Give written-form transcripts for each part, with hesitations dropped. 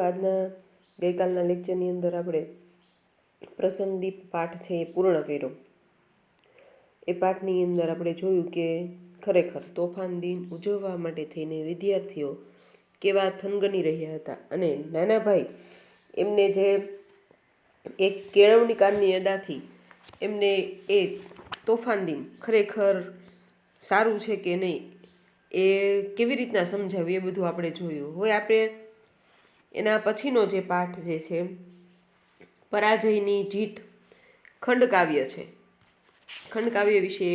આજના ગઈકાલના લેક્ચરની અંદર આપણે પ્રસંગદીપ પાઠ છે એ પૂર્ણ કર્યો। એ પાઠની અંદર આપણે જોયું કે ખરેખર તોફાન દિન ઉજવવા માટે થઈને વિદ્યાર્થીઓ કેવા થનગની રહ્યા હતા અને નાના ભાઈ એમને જે એક કેળવણીકારની અદાથી એમને એ તોફાન દિન ખરેખર સારું છે કે નહીં એ કેવી રીતના સમજાવ્યું એ બધું આપણે જોયું। હવે આપણે એના પછીનો જે પાઠ જે છે પરાજયની જીત ખંડકાવ્ય છે। ખંડકાવ્ય વિશે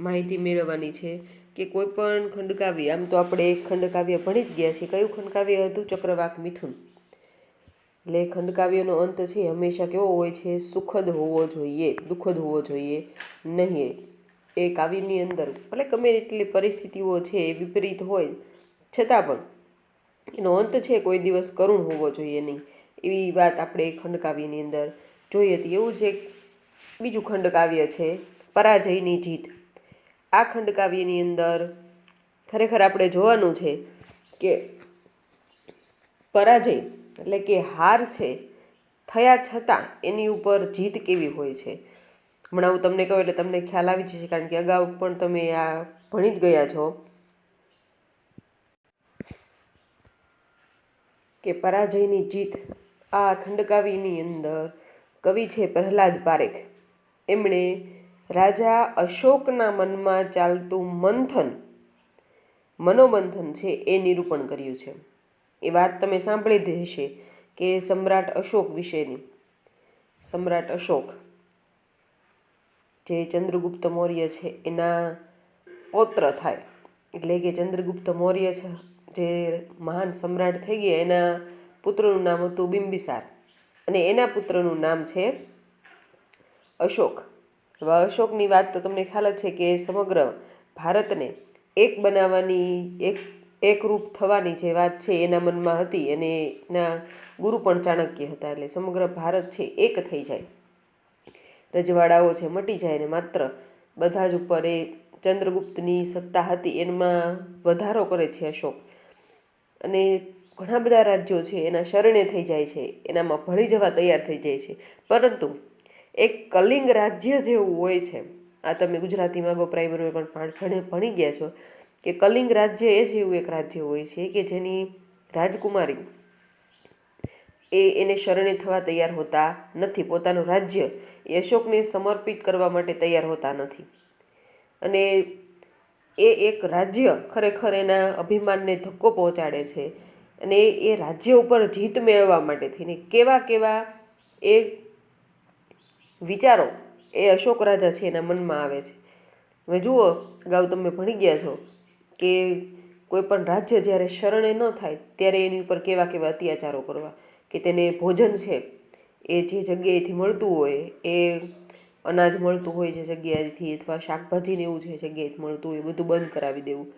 માહિતી મેળવવાની છે કે કોઈ પણ ખંડકાવ્ય, આમ તો આપણે ખંડકાવ્ય ભણી જ ગયા છીએ। કયું ખંડકાવ્ય હતું? ચક્રવાક મિથુન। એટલે ખંડકાવ્યનો અંત છે હંમેશા કેવો હોય છે? સુખદ હોવો જોઈએ, દુઃખદ હોવો જોઈએ નહીં। એ કાવ્યની અંદર ભલે ગમે એટલી પરિસ્થિતિઓ છે એ વિપરીત હોય છતાં પણ એનો અંત છે કોઈ દિવસ કરુણ હોવો જોઈએ નહીં, એવી વાત આપણે ખંડકાવ્યની અંદર જોઈ હતી। એવું જ એક બીજું ખંડકાવ્ય છે પરાજયની જીત। આ ખંડકાવ્યની અંદર ખરેખર આપણે જોવાનું છે કે પરાજય એટલે કે હાર છે થયા છતાં એની ઉપર જીત કેવી હોય છે। હમણાં હું તમને કહું એટલે તમને ખ્યાલ આવી જશે, કારણ કે અગાઉ પણ તમે આ ભણી જ ગયા છો કે પરાજયની જીત। આ ખંડકાવ્યની અંદર કવિ છે પ્રહલાદ પારેખ, એમણે રાજા અશોકના મનમાં ચાલતું મનોમંથન છે એ નિરૂપણ કર્યું છે। એ વાત તમે સાંભળી જ હશે કે સમ્રાટ અશોક વિશેની। સમ્રાટ અશોક જે ચંદ્રગુપ્ત મૌર્ય છે એના પૌત્ર થાય, એટલે કે ચંદ્રગુપ્ત મૌર્ય છે જે મહાન સમ્રાટ થઈ ગયા, એના પુત્રનું નામ હતું બિંબિસાર અને એના પુત્રનું નામ છે અશોક। હવે અશોકની વાત તો તમને ખ્યાલ જ છે કે સમગ્ર ભારતને એક બનાવવાની, એકરૂપ થવાની જે વાત છે એના મનમાં હતી અને એના ગુરુ પણ ચાણક્ય હતા। એટલે સમગ્ર ભારત છે એક થઈ જાય, રજવાડાઓ છે મટી જાય ને માત્ર બધા જ ઉપર એ ચંદ્રગુપ્તની સત્તા હતી એમાં વધારો કરે છે અશોક, અને ઘણા બધા રાજ્યો છે એના શરણે થઈ જાય છે, એનામાં ભળી જવા તૈયાર થઈ જાય છે। પરંતુ એક કલિંગ રાજ્ય જેવું હોય છે, આ તમે ગુજરાતીમાં અગાઉ પ્રાઇમરીમાં પણ ભણી ગયા છો કે કલિંગ રાજ્ય એ જ એવું એક રાજ્ય હોય છે કે જેની રાજકુમારી એને શરણે થવા તૈયાર હોતા નથી, પોતાનું રાજ્ય એ અશોકને સમર્પિત કરવા માટે તૈયાર હોતા નથી। અને એ એક રાજ્ય ખરેખર એના અભિમાનને ધક્કો પહોંચાડે છે અને એ રાજ્ય ઉપર જીત મેળવવા માટે થઈને કેવા કેવા એ વિચારો એ અશોક રાજા છે એના મનમાં આવે છે। હવે જુઓ, અગાઉ તમે ભણી ગયા છો કે કોઈ પણ રાજ્ય જ્યારે શરણે ન થાય ત્યારે એની ઉપર કેવા કેવા અત્યાચારો કરવા, કે તેને ભોજન છે એ જે જગ્યાએથી મળતું હોય, એ અનાજ મળતું હોય જે જગ્યાએથી અથવા શાકભાજીને એવું જે જગ્યાએથી મળતું હોય એ બધું બંધ કરાવી દેવું,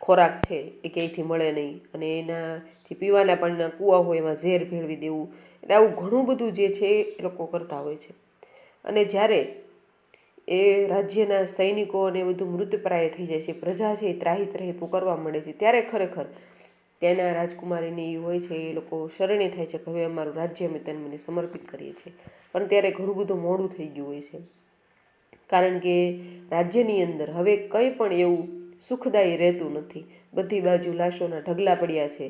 ખોરાક છે એ ક્યાંયથી મળે નહીં અને એના જે પીવાના પાણીના કૂવા હોય એમાં ઝેર ભેળવી દેવું। એટલે આવું ઘણું બધું જે છે એ લોકો કરતા હોય છે। અને જ્યારે એ રાજ્યના સૈનિકોને બધું મૃતપ્રાય થઈ જાય છે, પ્રજા છે એ ત્રાહી ત્રાહી પુકારવા મળે છે, ત્યારે ખરેખર ત્યાંના રાજકુમારીને એ હોય છે એ લોકો શરણે થાય છે કે હવે અમારું રાજ્ય અમે તેને સમર્પિત કરીએ છીએ। પણ ત્યારે ઘણું બધું મોડું થઈ ગયું હોય છે, કારણ કે રાજ્યની અંદર હવે કંઈ પણ એવું સુખદાયી રહેતું નથી। બધી બાજુ લાશોના ઢગલા પડ્યા છે,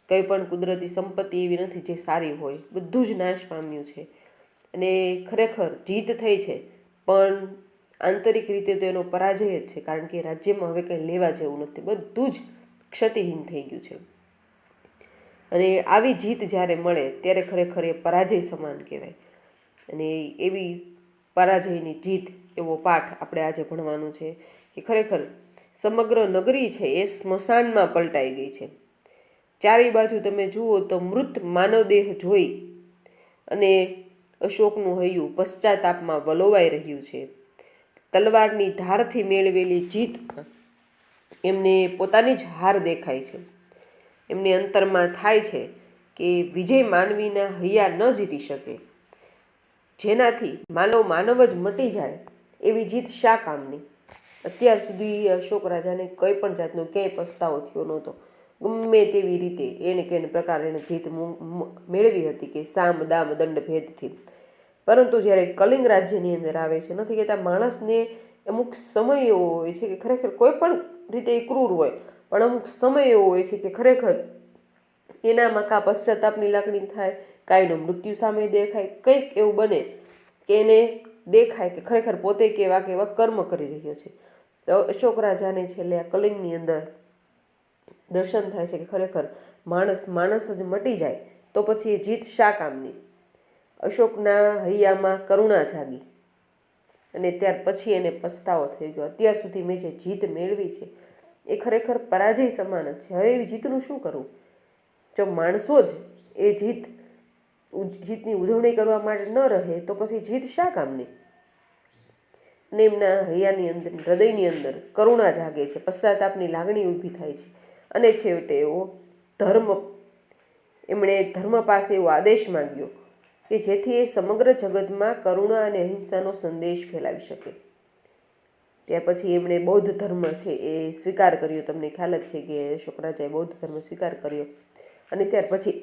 કંઈ પણ કુદરતી સંપત્તિ એવી નથી જે સારી હોય, બધું જ નાશ પામ્યું છે અને ખરેખર જીત થઈ છે પણ આંતરિક રીતે તો એનો પરાજય જ છે, કારણ કે રાજ્યમાં હવે કંઈ લેવા જેવું નથી, બધું જ ક્ષતિહીન થઈ ગયું છે। અને આવી જીત જ્યારે મળે ત્યારે ખરેખર એ પરાજય સમાન કહેવાય। અને એવી પરાજયની જીત એવો પાઠ આપણે આજે ભણવાનો છે કે ખરેખર સમગ્ર નગરી છે એ સ્મશાનમાં પલટાઈ ગઈ છે। ચારે બાજુ તમે જુઓ તો મૃત માનવદેહ જોઈ અને અશોકનું હૈયું પશ્ચાતાપમાં વલોવાઈ રહ્યું છે। તલવારની ધારથી મેળવેલી જીત એમને પોતાની જ હાર દેખાય છે। એમને અંતરમાં થાય છે કે વિજય માનવીના હૈયા ન જીતી શકે, જેનાથી માનવ જ મટી જાય એવી જીત શા કામની। અત્યાર સુધી અશોક રાજાને કંઈ પણ જાતનો ક્યાંય પસ્તાવો થયો નહોતો, ગમે તેવી રીતે એને કે પ્રકાર એને જીત મેળવી હતી કે સામ દામ દંડ ભેદથી. પરંતુ જ્યારે કલિંગ રાજ્યની અંદર આવે છે, નથી કહેતા માણસને અમુક સમય એવો હોય છે કે ખરેખર કોઈ પણ રીતે એ ક્રૂર હોય, પણ અમુક સમય એવો હોય છે કે ખરેખર એનામાં કાં પશ્ચાતાપની લાગણી થાય, કાં એનું મૃત્યુ સામે દેખાય, કંઈક એવું બને કે એને દેખાય કે ખરેખર પોતે કેવા કેવા કર્મ કરી રહ્યો છે. તો અશોક રાજાને છેલ્લે આ કલિંગની અંદર દર્શન થાય છે કે ખરેખર માણસ જ મટી જાય તો પછી એ જીત શા કામની. અશોકના હૈયામાં કરુણા જાગી અને ત્યાર પછી એને પસ્તાવો થઈ ગયો. અત્યાર સુધી મેં જે જીત મેળવી છે એ ખરેખર પરાજય સમાન જ છે. હવે એવી જીતનું શું કરવું? જો માણસો જ એ જીતની ઉજવણી કરવા માટે ન રહે તો પછી જીત શા કામની. અને એમના હૈયાની અંદર, હૃદયની અંદર કરુણા જાગે છે, પશ્ચાતાપની લાગણી ઊભી થાય છે. અને છેવટે એમણે ધર્મ પાસે એવો આદેશ માંગ્યો કે જેથી એ સમગ્ર જગતમાં કરુણા અને અહિંસાનો સંદેશ ફેલાવી શકે. ત્યાર પછી એમણે બૌદ્ધ ધર્મ છે એ સ્વીકાર કર્યો. તમને ખ્યાલ જ છે કે અશોક રાજાએ બૌદ્ધ ધર્મ સ્વીકાર કર્યો. અને ત્યાર પછી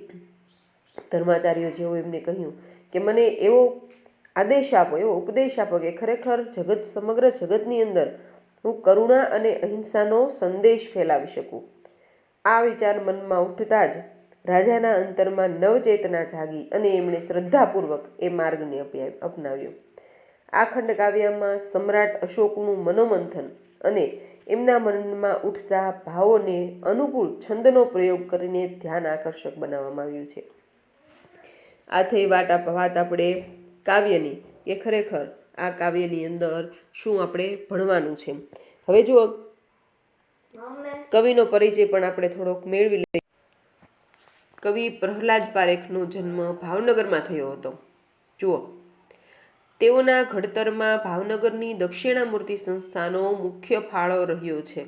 ધર્માચાર્યો જેવો એમને કહ્યું કે મને એવો આદેશ આપો, એવો ઉપદેશ આપો કે ખરેખર સમગ્ર જગતની અંદર હું કરુણા અને અહિંસાનો સંદેશ ફેલાવી શકું. આ વિચાર મનમાં ઉઠતા જ રાજાના અંતરમાં નવચેતના જાગી અને એમણે શ્રદ્ધાપૂર્વક એ માર્ગને અપનાવ્યો. આ ખંડકાવ્યમાં સમ્રાટ અશોકનું મનોમંથન અને એમના મનમાં ઉઠતા ભાવોને અનુકૂળ છંદનો પ્રયોગ કરીને ધ્યાન આકર્ષક બનાવવામાં આવ્યું છે. આ થઈ વાત આપણે કાવ્યની કે ખરેખર આ કાવ્યની અંદર શું આપણે ભણવાનું છે. હવે જુઓ, કવિનો પરિચય પણ આપણે થોડોક મેળવી લઈએ. કવિ પ્રહલાદ પારેખનો જન્મ ભાવનગરમાં થયો હતો. જુઓ, તેઓના ઘડતરમાં ભાવનગરની દક્ષિણામૂર્તિ સંસ્થાનો મુખ્ય ફાળો રહ્યો છે.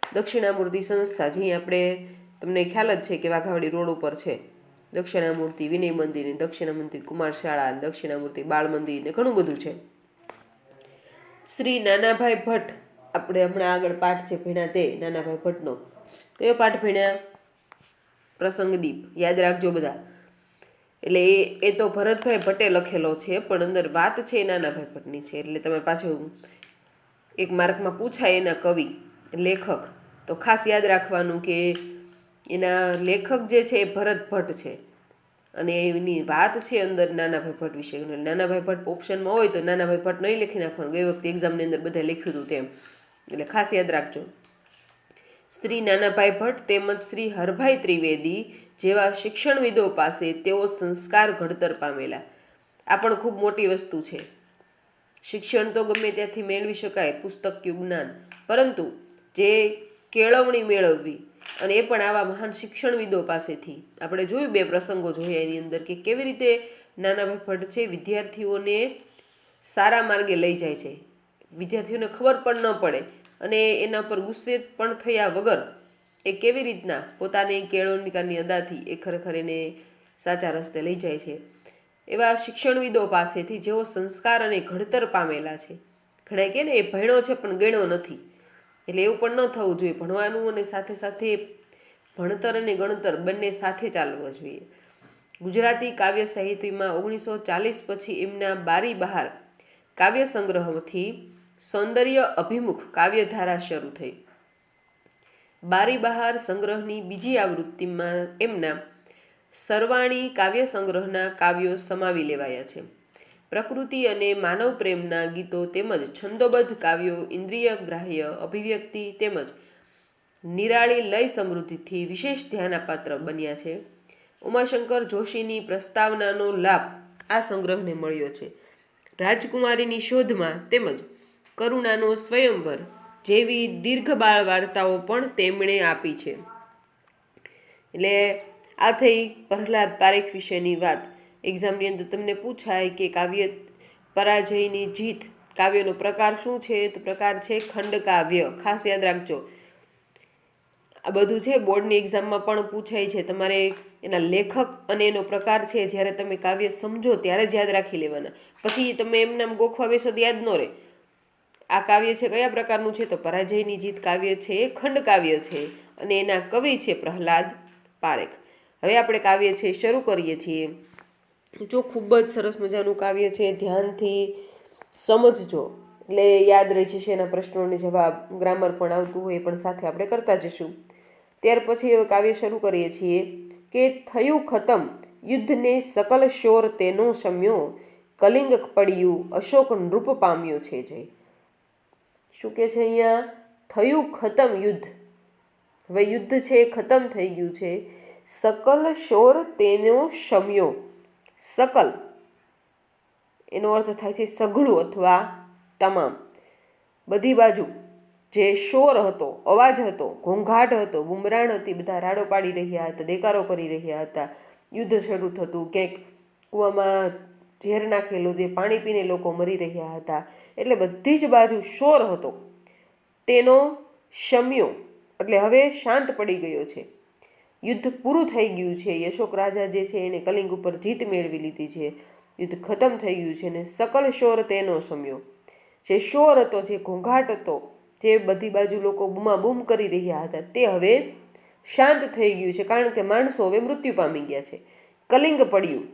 દક્ષિણામૂર્તિ સંસ્થા જે આપણે તમને ખ્યાલ જ છે કે વાઘાવાડી રોડ ઉપર છે. દક્ષિણામૂર્તિ વિનય મંદિર, દક્ષિણામૂર્તિ કુમાર શાળા, દક્ષિણામૂર્તિ બાળ મંદિર ને ઘણું બધું છે. શ્રી નાનાભાઈ ભટ્ટ, આપણે હમણાં આગળ પાઠ છે ભણ્યા તે નાનાભાઈ ભટ્ટનો કયો પાઠ ભણ્યા? પ્રસંગદીપ. યાદ રાખજો બધા. એટલે એ તો ભરતભાઈ ભટ્ટે લખેલો છે, પણ અંદર વાત છે એ નાનાભાઈ ભટ્ટની છે. એટલે તમે પાછું એક માર્કમાં પૂછાય એના કવિ લેખક તો ખાસ યાદ રાખવાનું કે એના લેખક જે છે એ ભરત ભટ્ટ છે અને એની વાત છે અંદર નાનાભાઈ ભટ્ટ વિશે. નાનાભાઈ ભટ્ટ ઓપ્શનમાં હોય તો નાનાભાઈ ભટ્ટ નહીં લખી નાખવાનું. ગઈ વખતે એક્ઝામની અંદર બધા લખ્યું હતું તેમ, એટલે ખાસ યાદ રાખજો. શ્રી નાનાભાઈ ભટ્ટ તેમજ શ્રી હરભાઈ ત્રિવેદી જેવા શિક્ષણવિદો પાસે તેઓ સંસ્કાર ઘડતર પામેલા. આ પણ ખૂબ મોટી વસ્તુ છે. શિક્ષણ તો ગમે ત્યાંથી મેળવી શકાય, પુસ્તકિયું જ્ઞાન, પરંતુ જે કેળવણી મેળવવી અને એ પણ આવા મહાન શિક્ષણવિદો પાસેથી. આપણે જોયું, બે પ્રસંગો જોયા એની અંદર કે કેવી રીતે નાનાભાઈ ભટ્ટ છે વિદ્યાર્થીઓને સારા માર્ગે લઈ જાય છે. વિદ્યાર્થીઓને ખબર પણ ન પડે અને એના પર ગુસ્સે પણ થયા વગર એ કેવી રીતના પોતાની કેળવણીની અદાથી એ ખરેખર એને સાચા રસ્તે લઈ જાય છે. એવા શિક્ષણવિદો પાસેથી જેઓ સંસ્કાર અને ઘડતર પામેલા છે. ઘણા કહે ને એ ભણ્યો છે પણ ગણ્યો નથી. એટલે એવું પણ ન થવું જોઈએ. ભણવાનું અને સાથે સાથે ભણતર અને ગણતર બંને સાથે ચાલવા જોઈએ. ગુજરાતી કાવ્ય સાહિત્યમાં 1940 પછી એમના બારી બહાર કાવ્ય સંગ્રહથી સૌંદર્ય અભિમુખ કાવ્યધારા શરૂ થઈ. બારી બહાર સંગ્રહની બીજી આવૃત્તિમાં એમના સરવાણી કાવ્ય સંગ્રહના કાવ્યો સમાવી લેવાયા છે. પ્રકૃતિ અને માનવ પ્રેમના ગીતો તેમજ છંદોબદ્ધ કાવ્યો ઇન્દ્રિય ગ્રાહ્ય અભિવ્યક્તિ તેમજ નિરાળી લય સમૃદ્ધિથી વિશેષ ધ્યાનપાત્ર બન્યા છે. ઉમાશંકર જોશીની પ્રસ્તાવનાનો લાભ આ સંગ્રહને મળ્યો છે. રાજકુમારીની શોધમાં તેમજ કરુણાનો સ્વયંવર જેવી દીર્ઘબાળ વાર્તાઓ પણ તેમણે આપી છે. એટલે આ થઈ પ્રહલાદ પારેખ વિશેની વાત. એક્ઝામની અંદર તમને પૂછાય કે કાવ્ય પરાજયની જીત, કાવ્યનો પ્રકાર શું છે? તો પ્રકાર છે ખંડકાવ્ય. ખાસ યાદ રાખજો. આ બધું છે બોર્ડની એક્ઝામમાં પણ પૂછાય છે. તમારે એના લેખક અને એનો પ્રકાર છે જ્યારે તમે કાવ્ય સમજો ત્યારે જ યાદ રાખી લેવાના. પછી તમે એમને ગોખવા બેસો તો યાદ ન રહે. આ કાવ્ય છે કયા પ્રકારનું છે? તો પરાજયની જીત કાવ્ય છે ખંડકાવ્ય છે અને એના કવિ છે પ્રહલાદ પારેખ. હવે આપણે કાવ્ય છે શરૂ કરીએ છીએ. જો ખૂબ જ સરસ મજાનું કાવ્ય છે, ધ્યાનથી સમજજો એટલે યાદ રહી જશે. એના પ્રશ્નોને જવાબ, ગ્રામર પણ આવતું હોય એ પણ સાથે આપણે કરતા જશું. ત્યાર પછી હવે કાવ્ય શરૂ કરીએ છીએ કે થયું ખતમ યુદ્ધને સકલ શોર તેનો શમ્યો, કલિંગ પડ્યું અશોક નૃપ પામ્યો છે જય. શું કે છે અહીંયા? થયું ખતમ યુદ્ધ. હવે યુદ્ધ છે એ ખતમ થઈ ગયું છે. સકલ શોર તેનો શમ્યો. સકલ એનો અર્થ થાય છે સઘળું અથવા તમામ. બધી બાજુ જે શોર હતો, અવાજ હતો, ઘોંઘાટ હતો, બુમરાણ હતી, બધા રાડો પાડી રહ્યા હતા, દેકારો કરી રહ્યા હતા, યુદ્ધ શરૂ થતું, ક્યાંક કૂવામાં ઝેર નાખેલું, જે પાણી પીને લોકો મરી રહ્યા હતા. એટલે બધી જ બાજુ શોર હતો. તેનો શમ્યો એટલે હવે શાંત પડી ગયો છે. યુદ્ધ પૂરું થઈ ગયું છે. અશોક રાજા જે છે એને કલિંગ ઉપર જીત મેળવી લીધી છે. યુદ્ધ ખતમ થઈ ગયું છે. ને સકલ શોર તેનો શમ્યો. જે શોર હતો, જે ઘોંઘાટ હતો, જે બધી બાજુ લોકો બૂમાબૂમ કરી રહ્યા હતા, તે હવે શાંત થઈ ગયું છે. કારણ કે માણસો હવે મૃત્યુ પામી ગયા છે. કલિંગ પડ્યું.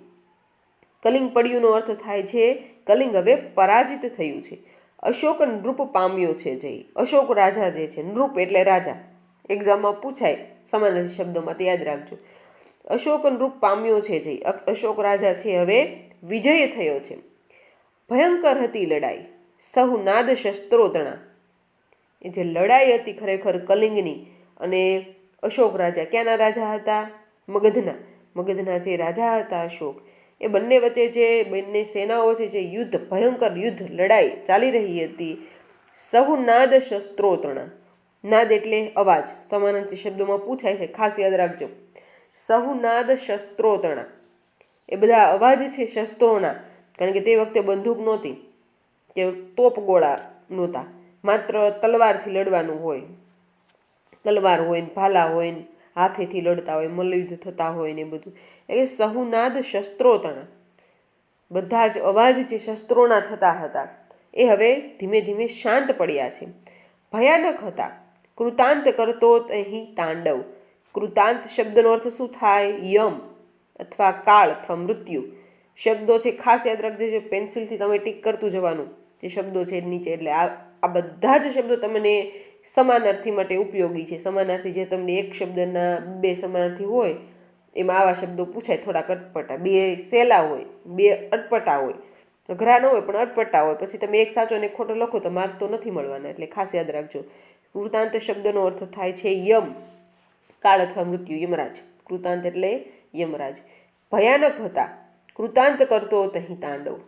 કલિંગ પડ્યુંનો અર્થ થાય છે કલિંગ હવે પરાજિત થયું છે. અશોક નૃપ પામ્યો છે જય. અશોક રાજા જે છે, નૃપ એટલે રાજા, એક્ઝામમાં પૂછાય સમાનાર્થી શબ્દોમાં, તે યાદ રાખજો. અશોક નૃપ પામ્યો છે જય. અશોક રાજા છે હવે વિજય થયો છે. ભયંકર હતી લડાઈ, સહુ નાદ શસ્ત્રો તણા. એ જે લડાઈ હતી ખરેખર કલિંગની, અને અશોક રાજા ક્યાંના રાજા હતા? મગધના. મગધના જે રાજા હતા અશોક, એ બંને વચ્ચે જે બંને સેનાઓ છે, જે યુદ્ધ, ભયંકર યુદ્ધ, લડાઈ ચાલી રહી હતી. સહુ નાદ શસ્ત્રો તણા. નાદ એટલે અવાજ, સમાનાર્થી શબ્દોમાં પૂછાય છે, ખાસ યાદ રાખજો. સહુ નાદ શસ્ત્રો તણા. એ બધા અવાજ છે શસ્ત્રોના, કારણ કે તે વખતે બંદૂક નહોતી કે તોપ ગોળા નહોતા, માત્ર તલવારથી લડવાનું હોય. તલવાર હોય ને ભાલા હોય ને હાથેથી લડતા હોય, મલ્લયુદ્ધ થતા હોય ને બધું. એટલે સહુનાદ શસ્ત્રો તણા. બધા જ અવાજ જે શસ્ત્રોના થતા હતા એ હવે ધીમે ધીમે શાંત પડ્યા છે. ભયાનક હતા. કૃતાંત કરતો અહીં તાંડવ. કૃતાંત શબ્દનો અર્થ શું થાય? યમ અથવા કાળ અથવા મૃત્યુ. શબ્દો છે ખાસ યાદ રાખજો, પેન્સિલથી તમે ટીક કરતું જવાનું જે શબ્દો છે નીચે. એટલે આ બધા જ શબ્દો તમને સમાનાર્થી માટે ઉપયોગી છે. સમાનાર્થી જે તમને એક શબ્દના બે સમાનાર્થી હોય એમાં આવા શબ્દો પૂછાય, થોડાક અટપટા. બે સહેલા હોય, બે અટપટા હોય, અઘરા ન હોય પણ અટપટા હોય. પછી તમે એક સાચો ને ખોટો લખો તો માર્ક તો નથી મળવાના. એટલે ખાસ યાદ રાખજો. કૃતાંત શબ્દનો અર્થ થાય છે યમ, કાળ અથવા મૃત્યુ, યમરાજ. કૃતાંત એટલે યમરાજ. ભયાનક હતા. કૃતાંત કરતો તહીં તાંડવ.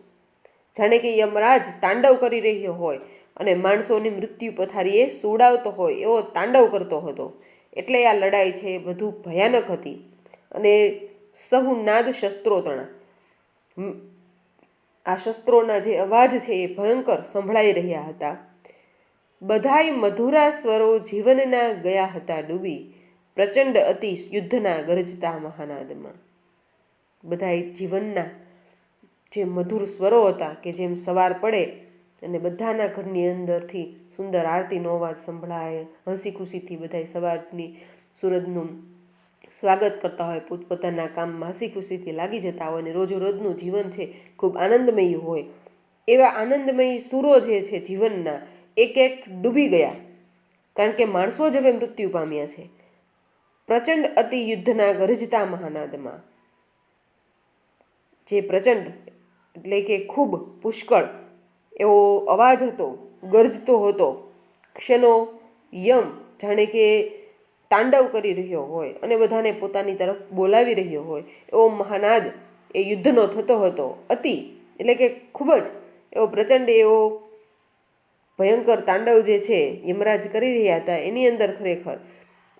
જાણે કે યમરાજ તાંડવ કરી રહ્યો હોય અને માણસોની મૃત્યુ પથારીએ સુડાવતો હોય એવો તાંડવ કરતો હતો. એટલે આ લડાઈ છે વધુ ભયાનક હતી. અને સહુ નાદ શસ્ત્રો તણા. આ શસ્ત્રોના જે અવાજ છે એ ભયંકર સંભળાઈ રહ્યા હતા. બધાય મધુરા સ્વરો જીવનના ગયા હતા ડૂબી, પ્રચંડ અતિ યુદ્ધના ગરજતા મહાનાદમાં. બધાય જીવનના જે મધુર સ્વરો હતા કે જેમ સવાર પડે અને બધાના ઘરની અંદરથી સુંદર આરતીનો અવાજ સંભળાય, હસી ખુશીથી બધાય સવારની સૂરજનું સ્વાગત કરતા હોય, પોતપોતાના કામમાં હસી ખુશીથી લાગી જતા હોય, અને રોજનું જીવન છે ખૂબ આનંદમય હોય. એવા આનંદમય સૂરો જે છે જીવનના, એક એક ડૂબી ગયા, કારણ કે માણસો જ હવે મૃત્યુ પામ્યા છે. પ્રચંડ અતિ યુદ્ધના ગરજતા મહાનાદમાં. જે પ્રચંડ એટલે કે ખૂબ પુષ્કળ એવો અવાજ હતો, ગરજતો હતો, ક્ષનો યમ, જાણે કે તાંડવ કરી રહ્યો હોય અને બધાને પોતાની તરફ બોલાવી રહ્યો હોય એવો મહાનાદ એ યુદ્ધનો થતો હતો. અતિ એટલે કે ખૂબ જ એવો પ્રચંડ એવો ભયંકર તાંડવ જે છે યમરાજ કરી રહ્યા હતા. એની અંદર ખરેખર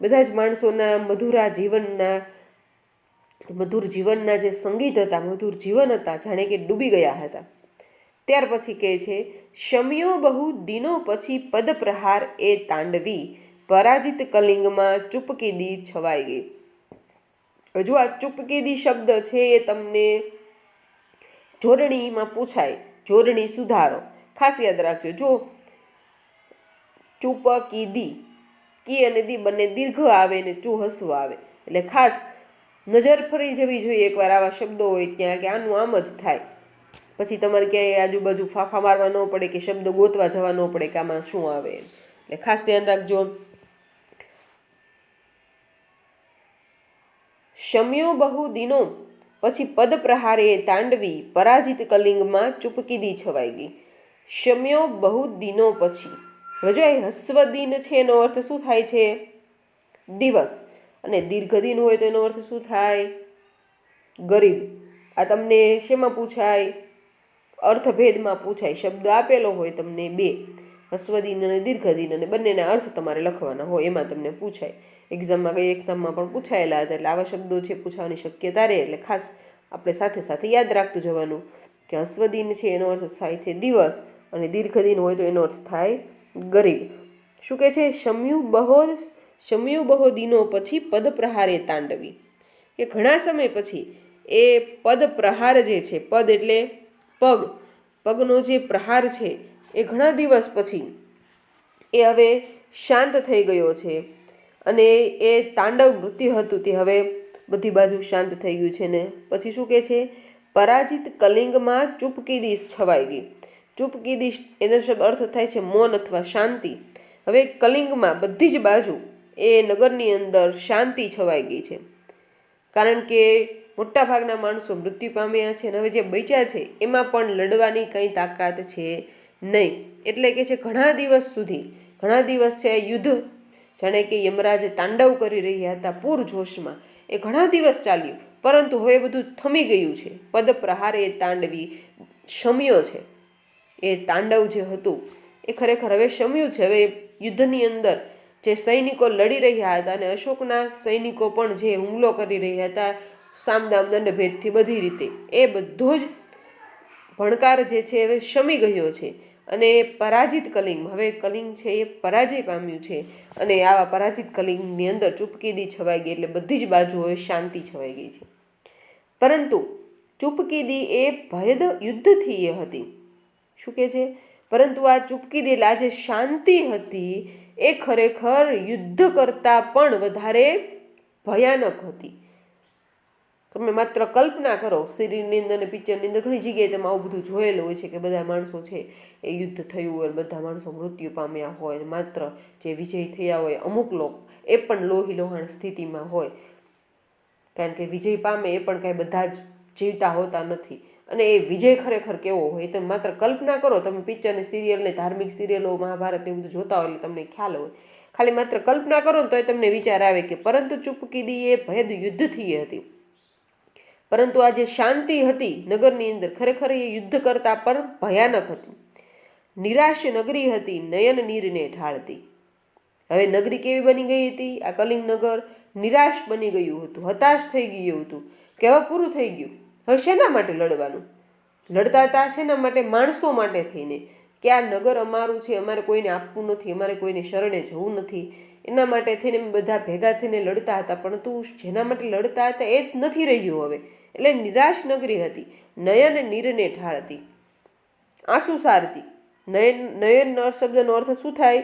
બધા જ માણસોના મધુર જીવનના જે સંગીત હતા, મધુર જીવન હતા, જાણે કે ડૂબી ગયા હતા. ત્યાર પછી કહે છે, શમ્યો બહુ દિનો પછી પદ પ્રહાર એ તાંડવી, પરાજિત કલિંગમાં ચૂપકીદી છવાઈ ગઈ. હજુ આ ચૂપકીદી શબ્દ છે એ તમને જોડણીમાં પૂછાય, જોડણી સુધારો ખાસ યાદ રાખજો. જો ચૂપકીદી કી અને દી બંને દીર્ઘ આવે ને ચૂ હસવા આવે. એટલે ખાસ નજર ફરી જવી જોઈએ એકવાર આવા શબ્દો હોય ત્યાં કે આનું આમ જ થાય. પછી તમારે ક્યાંય આજુબાજુ ફાફા મારવા ન પડે કે શબ્દ ગોતવા જવા ન પડે કે આમાં શું આવે. એટલે ખાસ ધ્યાન રાખજો. શમ્યો બહુ દિનો પછી પદ પ્રહારે તાંડવી પરાજિત કલિંગમાં ચૂપકીદી છવાઈ ગઈ. શમ્યો બહુ દિનો પછી. હવે જો હસ્વ દિન છે એનો અર્થ શું થાય છે? દિવસ. અને દીર્ઘ દિન હોય તો એનો અર્થ શું થાય? ગરીબ. આ તમને શેમાં પૂછાય? અર્થભેદમાં પૂછાય. શબ્દ આપેલો હોય તમને બે, હસ્વદિન અને દીર્ઘદિન, અને બંનેના અર્થ તમારે લખવાના હોય, એમાં તમને પૂછાય. એક્ઝામમાં ગઈ એક્ઝામમાં પણ પૂછાયેલા હતા. એટલે આવા શબ્દો છે પૂછવાની શક્યતા રહે. એટલે ખાસ આપણે સાથે સાથે યાદ રાખતું જવાનું કે હસ્વદિન છે એનો અર્થ થાય છે દિવસ, અને દીર્ઘદિન હોય તો એનો અર્થ થાય ગરીબ. શું કહે છે? શમ્યું બહો દિનો પછી પદ પ્રહારે તાંડવી. કે ઘણા સમય પછી એ પદ પ્રહાર જે છે, પદ એટલે પગ, પગનો જે પ્રહાર છે એ ઘણા દિવસ પછી એ હવે શાંત થઈ ગયો છે. અને એ તાંડવ નૃત્ય હતું તે હવે બધી બાજુ શાંત થઈ ગયું છે. ને પછી શું કહે છે? પરાજિત કલિંગમાં ચૂપકીદી છવાઈ ગઈ. ચૂપકીદી એનો શબ્દ અર્થ થાય છે મૌન અથવા શાંતિ. હવે કલિંગમાં બધી જ બાજુ એ નગરની અંદર શાંતિ છવાઈ ગઈ છે. કારણ કે મોટા ભાગના માણસો મૃત્યુ પામ્યા છે, અને હવે જે બચ્યા છે એમાં પણ લડવાની કંઈ તાકાત છે નહીં. એટલે કે છે ઘણા દિવસ સુધી, ઘણા દિવસ છે યુદ્ધ, જાણે કે યમરાજ તાંડવ કરી રહ્યા હતા પૂરજોશમાં, એ ઘણા દિવસ ચાલ્યું. પરંતુ હવે બધું થમી ગયું છે. પદ પ્રહારે તાંડવી શમ્યો છે. એ તાંડવ જે હતું એ ખરેખર હવે શમ્યું છે. હવે યુદ્ધની અંદર જે સૈનિકો લડી રહ્યા હતા, અને અશોકના સૈનિકો પણ જે હુમલો કરી રહ્યા હતા સામદામ દંડ ભેદથી બધી રીતે, એ બધો જ ભણકાર જે છે હવે શમી ગયો છે. અને પરાજિત કલિંગ, હવે કલિંગ છે એ પરાજય પામ્યું છે. અને આવા પરાજિત કલિંગની અંદર ચૂપકીદી છવાઈ ગઈ. એટલે બધી જ બાજુ હવે શાંતિ છવાઈ ગઈ છે. પરંતુ ચૂપકીદી એ ભયદ યુદ્ધથી એ હતી. શું કહે છે? પરંતુ આ ચૂપકીદી એટલે આ જે શાંતિ હતી એ ખરેખર યુદ્ધ કરતાં પણ વધારે ભયાનક હતી. તમે માત્ર કલ્પના કરો, સિરીઝની અંદર અને પિક્ચરની અંદર ઘણી જગ્યાએ તમે આવું બધું જોયેલું હોય છે કે બધા માણસો છે એ યુદ્ધ થયું હોય, બધા માણસો મૃત્યુ પામ્યા હોય, અને માત્ર જે વિજય થયા હોય અમુક લોકો એ પણ લોહી લોહાણ સ્થિતિમાં હોય. કારણ કે વિજય પામે એ પણ કાંઈ બધા જ જીવતા હોતા નથી. અને એ વિજય ખરેખર કેવો હોય તમે માત્ર કલ્પના કરો. તમે પિક્ચરની સિરિયલને, ધાર્મિક સિરિયલો, મહાભારત એ બધું જોતા હોય એટલે તમને ખ્યાલ હોય. ખાલી માત્ર કલ્પના કરો ને તો એ તમને વિચાર આવે કે પરંતુ ચૂપકીદી એ ભેદ યુદ્ધથી હતી. પરંતુ આ જે શાંતિ હતી નગરની અંદર ખરેખર એ યુદ્ધ કરતાં પણ ભયાનક હતી. નિરાશ નગરી હતી નયન નીરને ઢાળતી. હવે નગરી કેવી બની ગઈ હતી? આ કલિંગ નગર નિરાશ બની ગયું હતું, હતાશ થઈ ગયું હતું કે હવે પૂરું થઈ ગયું. હવે શેના માટે લડવાનું? લડતા હતા શેના માટે? માણસો માટે થઈને, કે આ નગર અમારું છે, અમારે કોઈને આપવું નથી, અમારે કોઈને શરણે જવું નથી. એના માટે થઈને બધા ભેગા થઈને લડતા હતા. પરંતુ જેના માટે લડતા હતા એ જ નથી રહ્યું હવે. એટલે નિરાશ નગરી હતી, નયન નીરને ઢાળતી, આંસુ સારતી. નયન શબ્દનો અર્થ શું થાય?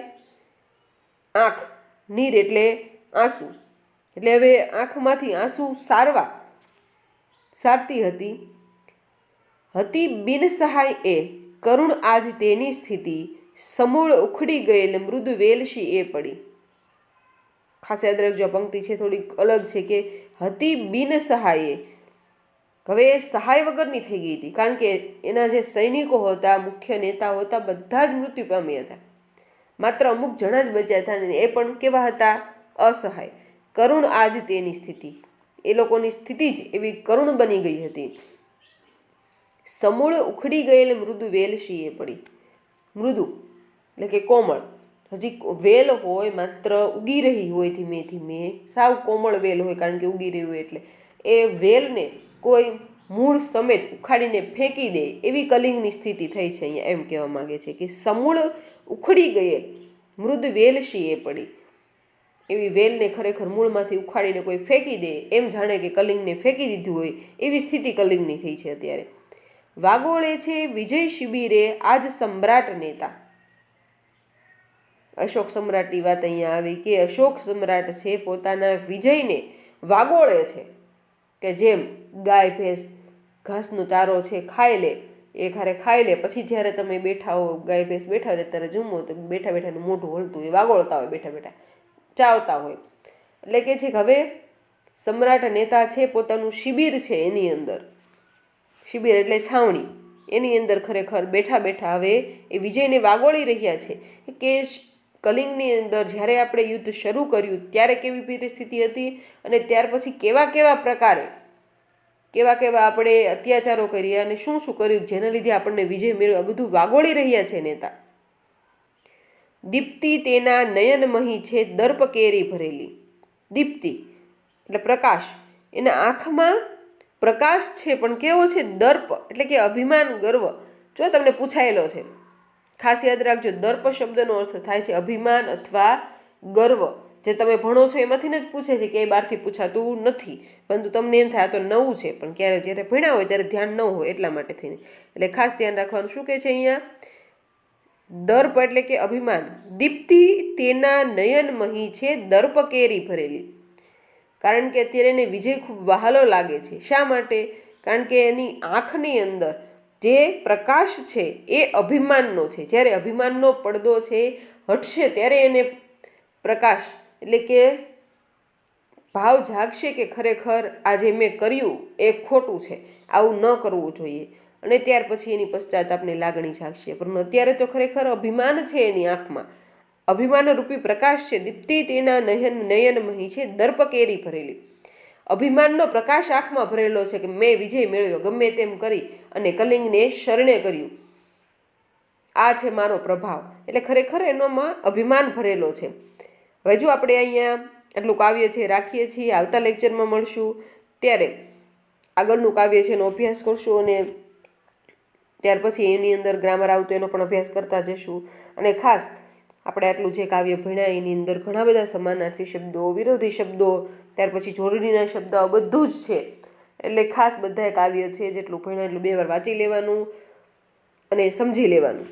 આંખ. નીર એટલે આંસુ. એટલે હવે આંખમાંથી આંસુ સારતી હતી બિન સહાય એ કરુણ આજ તેની સ્થિતિ, સમૂળ ઉખડી ગયેલ મૃદુ વેલશી એ પડી. ખાસ યાદ રાખજો, આ પંક્તિ છે થોડીક અલગ છે કે હતી બિન સહાયે. હવે એ સહાય વગરની થઈ ગઈ હતી. કારણ કે એના જે સૈનિકો હતા, મુખ્ય નેતાઓ હતા, બધા જ મૃત્યુ પામ્યા હતા. માત્ર અમુક જણા જ બચ્યા હતા, ને એ પણ કેવા હતા? અસહાય. કરુણ આજ તેની સ્થિતિ, એ લોકોની સ્થિતિ જ એવી કરુણ બની ગઈ હતી. સમૂળ ઉખડી ગયેલ મૃદુ વેલશી એ પડી. મૃદુ એટલે કે કોમળ. હજી વેલ હોય, માત્ર ઉગી રહી હોય ધીમે ધીમે, સાવ કોમળ વેલ હોય કારણ કે ઉગી રહી હોય, એટલે એ વેલને કોઈ મૂળ સમેત ઉખાડીને ફેંકી દે એવી કલિંગની સ્થિતિ થઈ છે. અહીંયા એમ કહેવા માંગે છે કે સમૂળ ઉખડી ગયેલ મૃદ વેલશી એ પડી. એવી વેલને ખરેખર મૂળમાંથી ઉખાડીને કોઈ ફેંકી દે એમ જાણે કે કલિંગને ફેંકી દીધું હોય એવી સ્થિતિ કલિંગની થઈ છે અત્યારે. વાગોળે છે વિજય શિબિરે આજ સમ્રાટ નેતા. અશોક સમ્રાટની વાત અહીંયા આવી કે અશોક સમ્રાટ છે પોતાના વિજયને વાગોળે છે કે જેમ ગાય ભેંસ ઘાસનો ચારો છે ખાઈ લે, એ ખારે ખાઈ લે, પછી જ્યારે તમે બેઠા હો, ગાય ભેંસ બેઠા હોય ત્યારે જમો તો બેઠા બેઠાનું મોઢું હલતું એ વાગોળતા હોય, બેઠા બેઠા ચાવતા હોય. એટલે કે છે કે હવે સમ્રાટ નેતા છે પોતાનું શિબિર છે એની અંદર, શિબિર એટલે છાવણી, એની અંદર ખરેખર બેઠા બેઠા હવે એ વિજયને વાગોળી રહ્યા છે કે કલિંગની અંદર જ્યારે આપણે યુદ્ધ શરૂ કર્યું ત્યારે કેવી પરિસ્થિતિ હતી અને ત્યાર પછી કેવા કેવા પ્રકારે કેવા કેવા આપણે અત્યાચારો કર્યા અને શું શું કર્યું જેના લીધે આપણને વિજય મેળવ્યો, બધું વાગોળી રહ્યા છે નેતા. દીપ્તિ તેના નયનમહી છે દર્પ કેરી ભરેલી. દીપ્તિ એટલે પ્રકાશ, એના આંખમાં પ્રકાશ છે પણ કેવો છે? દર્પ એટલે કે અભિમાન, ગર્વ. જો તમને પૂછાયેલો છે, ખાસ યાદ રાખજો, દર્પ શબ્દનો અર્થ થાય છે અભિમાન અથવા ગર્વ. જે તમે ભણો છો એમાંથી જ પૂછે છે, કે એ બહારથી પૂછાતું નથી, પરંતુ તમને એમ થાય તો નવું છે, પણ ક્યારે જ્યારે ભણ્યા હોય ત્યારે ધ્યાન ન હોય એટલા માટે થઈને. એટલે ખાસ ધ્યાન રાખવાનું. શું કહે છે અહીંયા? દર્પ એટલે કે અભિમાન. દીપ્તિ તેના નયનમહી છે દર્પ કેરી ભરેલી. કારણ કે અત્યારે એને વિજય ખૂબ વહાલો લાગે છે. શા માટે? કારણ કે એની આંખની અંદર જે પ્રકાશ છે એ અભિમાનનો છે. જ્યારે અભિમાનનો પડદો છે હટશે ત્યારે એને પ્રકાશ એટલે કે ભાવ જાગશે કે ખરેખર આ જે મેં કર્યું એ ખોટું છે, આવું ન કરવું જોઈએ, અને ત્યાર પછી એની પશ્ચાતાપની લાગણી જાગશે. પરંતુ અત્યારે તો ખરેખર અભિમાન છે એની આંખમાં, અભિમાનરૂપી પ્રકાશ છે. દીપ્તિ તેના નયનમહી છે દર્પ કેરી ભરેલી. અભિમાનનો પ્રકાશ આંખમાં ભરેલો છે કે મેં વિજય મેળવ્યો, ગમે તેમ કરી અને કલિંગને શરણે કર્યું, આ છે મારો પ્રભાવ. એટલે ખરેખર એનોમાં અભિમાન ભરેલો છે. હવે જો આપણે અહીંયા આટલું કાવ્ય છે રાખીએ છીએ, આવતા લેક્ચરમાં મળશું ત્યારે આગળનું કાવ્ય છે એનો અભ્યાસ કરશું અને ત્યાર પછી એની અંદર ગ્રામર આવતું એનો પણ અભ્યાસ કરતા જશું. અને ખાસ આપણે આટલું જે કાવ્ય ભણ્યા એની અંદર ઘણા બધા સમાનાર્થી શબ્દો, વિરોધી શબ્દો, ત્યાર પછી જોડણીના શબ્દો બધું જ છે. એટલે ખાસ બધા કાવ્ય છે જેટલું ભણ્યા એટલું 2 વાર વાંચી લેવાનું અને સમજી લેવાનું.